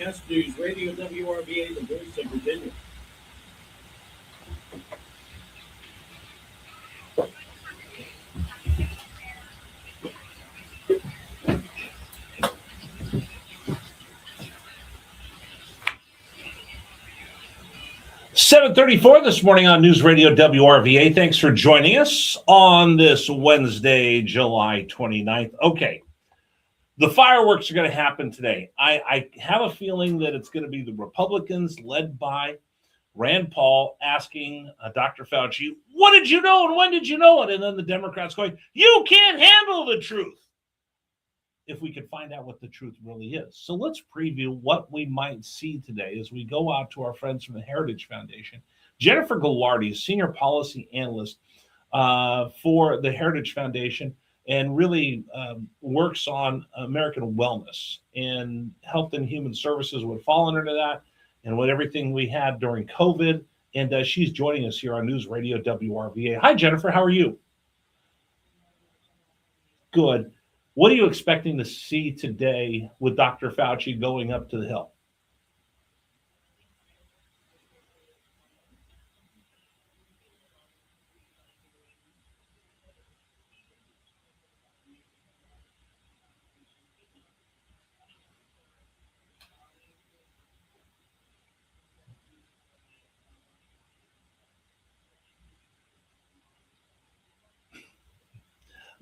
CBS News Radio WRVA, the voice of Virginia. .34 this morning on News Radio WRVA. Thanks for joining us on this Wednesday, July 29th. Okay, the fireworks are going to happen today. I have a feeling that it's going to be the Republicans led by Rand Paul asking Dr. Fauci, what did you know and when did you know it? And then the Democrats going, you can't handle the truth. If we could find out what the truth really is. So let's preview what we might see today as we go out to our friends from the Heritage Foundation. Jennifer Galardi, senior policy analyst for the Heritage Foundation, and really works on American wellness, and health and human services would fall under that, and what everything we had during COVID. And she's joining us here on News Radio WRVA. Hi, Jennifer. How are you? Good. What are you expecting to see today with Dr. Fauci going up to the Hill?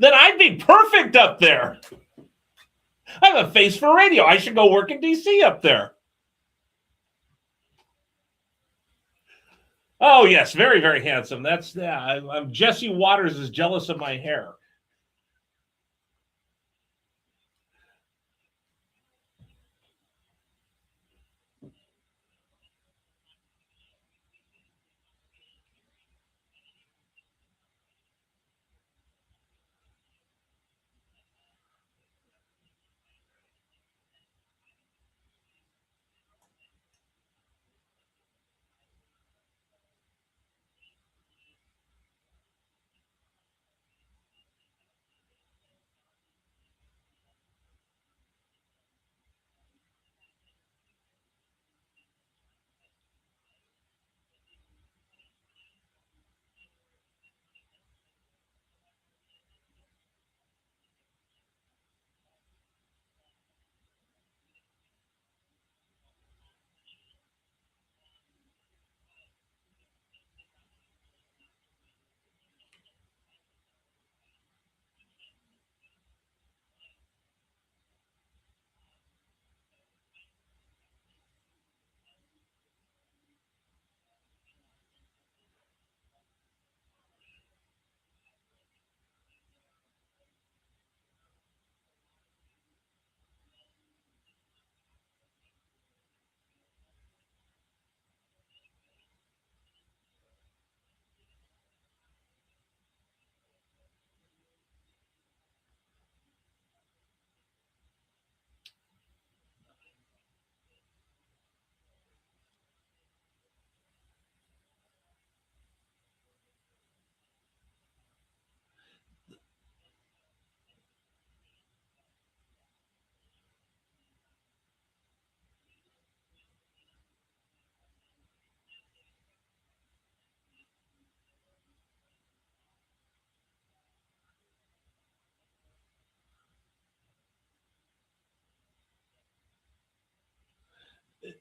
Then I'd be perfect up there. I have a face for radio. I should go work in D.C. up there. Oh, yes. Very, very handsome. That's I'm Jesse Waters is jealous of my hair.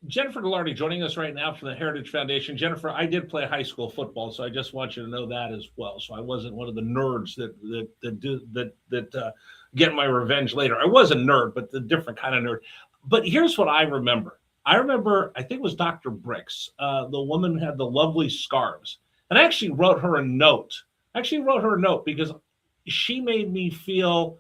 Jennifer Galardi joining us right now from the Heritage Foundation. Jennifer, I did play high school football, so I just want you to know that as well. So I wasn't one of the nerds that get my revenge later. I was a nerd, but the different kind of nerd. But here's what I remember. I think it was Dr. Bricks. The woman had the lovely scarves. And I actually wrote her a note. Because she made me feel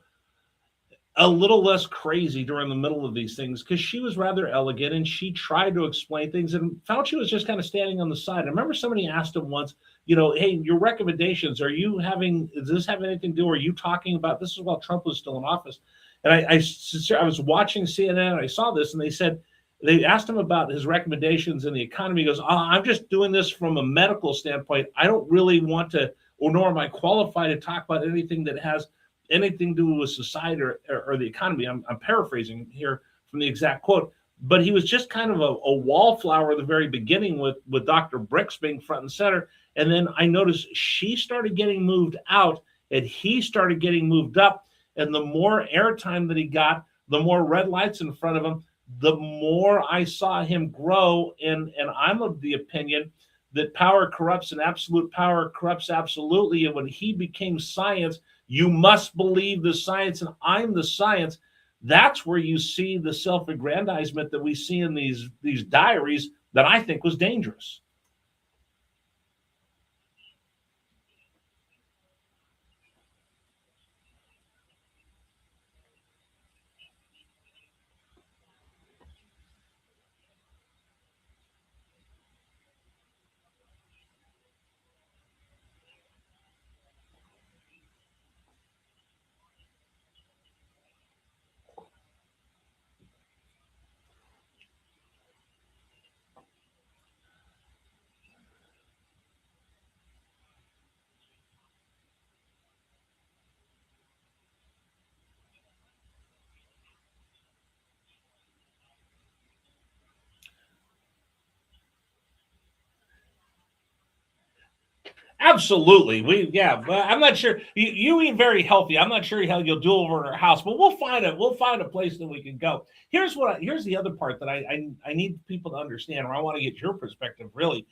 a little less crazy during the middle of these things, because she was rather elegant and she tried to explain things, and Fauci was just kind of standing on the side. I remember somebody asked him once, hey, your recommendations, does this have anything to do, are you talking about, this is while Trump was still in office. And I was watching CNN and I saw this, and they asked him about his recommendations in the economy. He goes, I'm just doing this from a medical standpoint. I don't really want to, or nor am I qualified to talk about anything that has anything to do with society or the economy. I'm paraphrasing here from the exact quote, but he was just kind of a wallflower at the very beginning with Dr. Bricks being front and center. And then I noticed she started getting moved out and he started getting moved up. And the more airtime that he got, the more red lights in front of him, the more I saw him grow. And I'm of the opinion that power corrupts and absolute power corrupts absolutely. And when he became science, you must believe the science, and I'm the science. That's where you see the self-aggrandizement that we see in these diaries that I think was dangerous. Absolutely. But I'm not sure you eat very healthy. I'm not sure how you'll do over at our house, but we'll find a place that we can go. Here's the other part that I need people to understand, or I want to get your perspective really.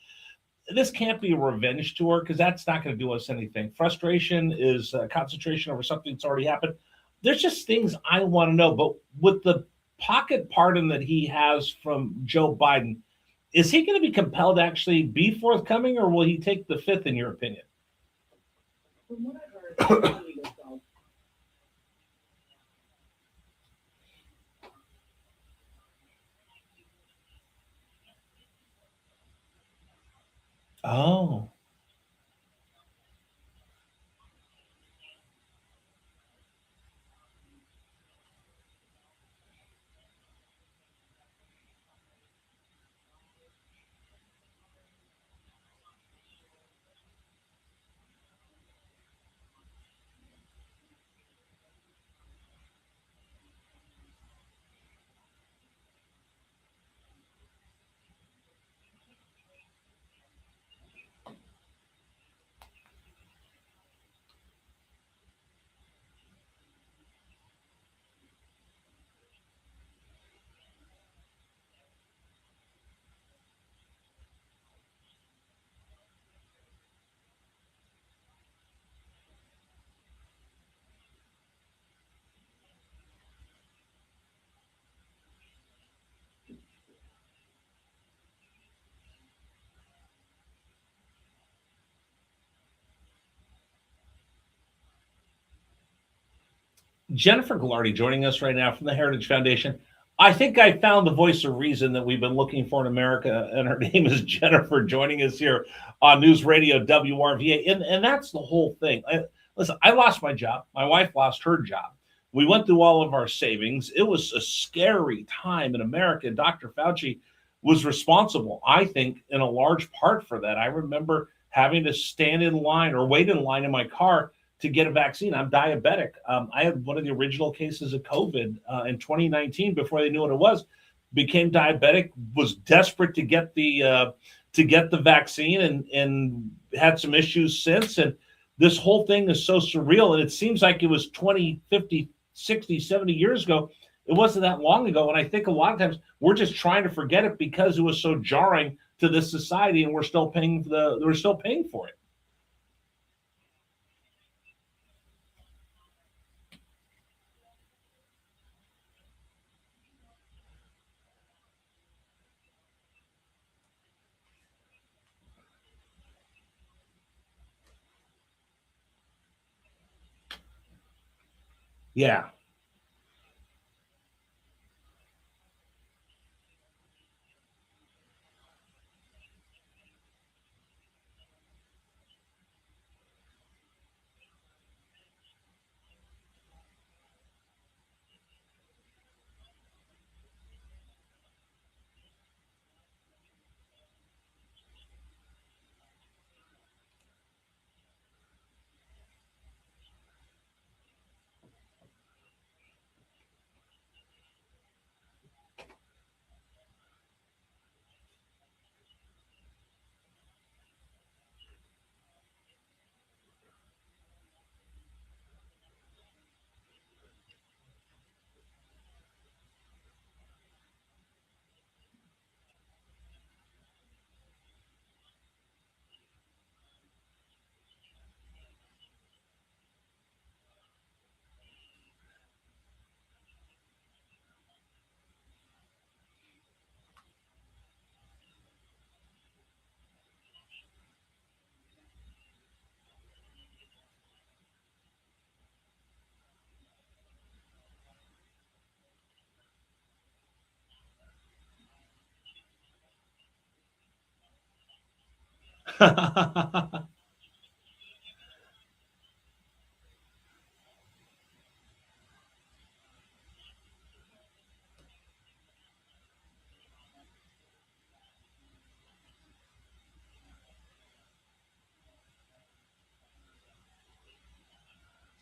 This can't be a revenge tour because that's not going to do us anything. Frustration is concentration over something that's already happened. There's just things I want to know. But with the pocket pardon that he has from Joe Biden, is he going to be compelled to actually be forthcoming, or will he take the fifth, in your opinion? Oh, Jennifer Galardi joining us right now from the Heritage Foundation. I think I found the voice of reason that we've been looking for in America, and her name is Jennifer, joining us here on News Radio WRVA. And that's the whole thing. Listen, I lost my job. My wife lost her job. We went through all of our savings. It was a scary time in America. Dr. Fauci was responsible, I think, in a large part for that. I remember having to stand in line or wait in line in my car to get a vaccine. I'm diabetic. I had one of the original cases of COVID in 2019 before they knew what it was. Became diabetic, was desperate to get the vaccine, and had some issues since. And this whole thing is so surreal, and it seems like it was 20, 50, 60, 70 years ago. It wasn't that long ago, and I think a lot of times we're just trying to forget it because it was so jarring to this society, and we're still paying for it. Yeah.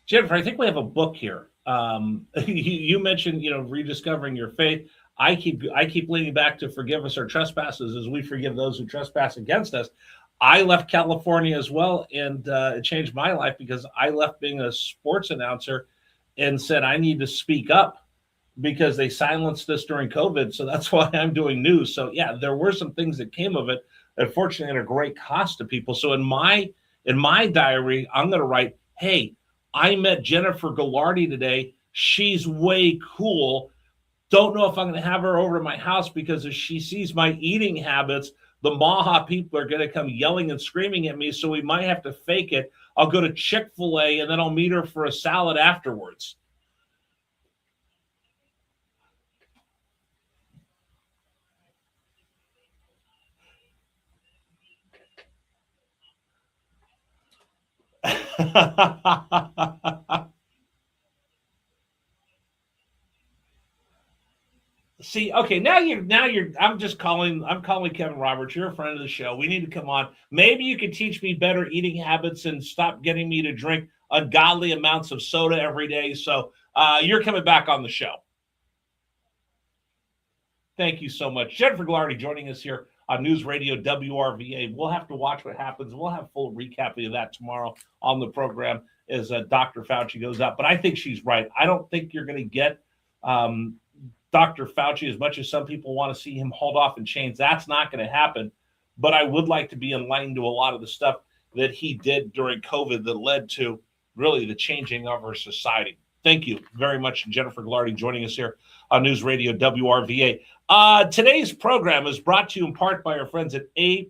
Jennifer, I think we have a book here. You mentioned, rediscovering your faith. I keep leaning back to forgive us our trespasses as we forgive those who trespass against us. I left California as well, and it changed my life because I left being a sports announcer and said I need to speak up because they silenced us during COVID. So that's why I'm doing news. So yeah, there were some things that came of it, unfortunately, at a great cost to people. So in my diary, I'm going to write, hey, I met Jennifer Galardi today. She's way cool. Don't know if I'm going to have her over to my house because if she sees my eating habits, the Maha people are going to come yelling and screaming at me. So we might have to fake it. I'll go to Chick-fil-A and then I'll meet her for a salad afterwards. See, okay, now you're I'm calling Kevin Roberts. You're a friend of the show. We need to come on. Maybe you can teach me better eating habits and stop getting me to drink ungodly amounts of soda every day. So you're coming back on the show. Thank you so much. Jennifer Galardi joining us here on News Radio WRVA. We'll have to watch what happens. We'll have full recap of that tomorrow on the program as Dr. Fauci goes up. But I think she's right. I don't think you're going to get Dr. Fauci, as much as some people want to see him hauled off in chains. That's not going to happen. But I would like to be enlightened to a lot of the stuff that he did during COVID that led to really the changing of our society. Thank you very much, Jennifer Galardi, joining us here on News Radio WRVA. Today's program is brought to you in part by our friends at A+